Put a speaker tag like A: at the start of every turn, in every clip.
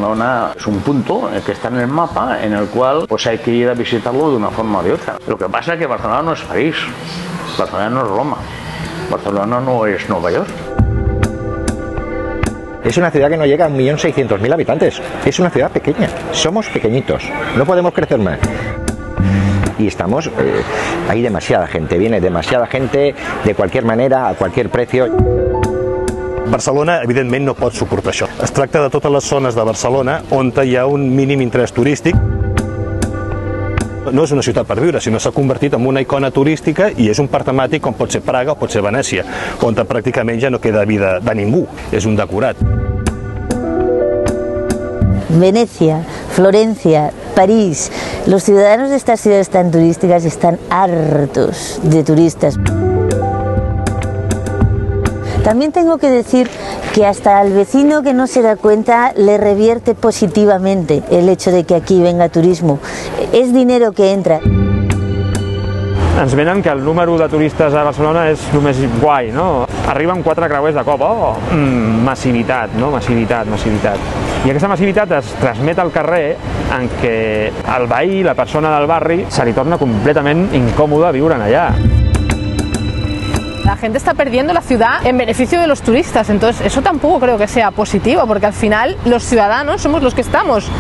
A: Barcelona es un punto que está en el mapa en el cual pues hay que ir a visitarlo de una forma o de otra. Lo que pasa es que Barcelona no es París, Barcelona no es Roma, Barcelona no es Nueva York.
B: Es una ciudad que no llega a 1.600.000 habitantes. Es una ciudad pequeña. Somos pequeñitos. No podemos crecer más. Y estamos... hay demasiada gente. Viene demasiada gente de cualquier manera, a cualquier precio.
C: Barcelona, evidentment, no pot suportar això. Es tracta de totes les zones de Barcelona on hi ha un mínim interès turístic. No és una ciutat per viure, sinó s'ha convertit en una icona turística i és un parc temàtic com pot ser Praga o pot ser Venècia, on pràcticament ja no queda vida de ningú, és un decorat.
D: Venecia, Florencia, París, los ciudadanos de estas ciudades tan turísticas están hartos de turistas. También tengo que decir que hasta al vecino que no se da cuenta le revierte positivamente el hecho de que aquí venga turismo. És dinero que entra.
E: Ens venen que el número de turistes a Barcelona és el més guai, no? Arriben 4 creuers de cop, massivitat, no? Massivitat. I aquesta massivitat es transmet al carrer en què el veí, la persona del barri, se li torna completament incòmode viure allà.
F: La gente está perdiendo la ciudad en beneficio de los turistas, entonces eso tampoco creo que sea positivo, porque al final los ciudadanos somos los que estamos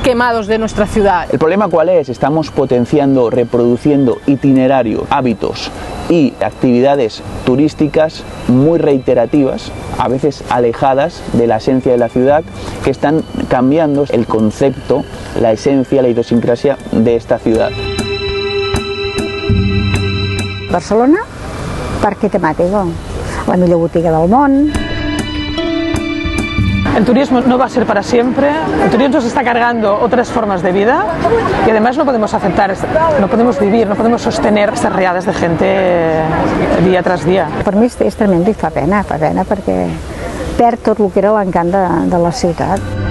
F: quemados de nuestra ciudad.
G: ¿El problema cuál es? Estamos potenciando, reproduciendo itinerarios, hábitos y actividades turísticas muy reiterativas, a veces alejadas de la esencia de la ciudad, que están cambiando el concepto, la esencia, la idiosincrasia de esta ciudad.
H: Barcelona, parque temático, la millor botiga del món.
I: El turismo no va a ser para siempre, el turismo nos está cargando otras formas de vida y además no podemos aceptar, no podemos vivir, no podemos sostener estas riadas de gente día tras día.
H: Per mi és tremendo i fa pena perquè perd tot el que era l'encant de la ciutat.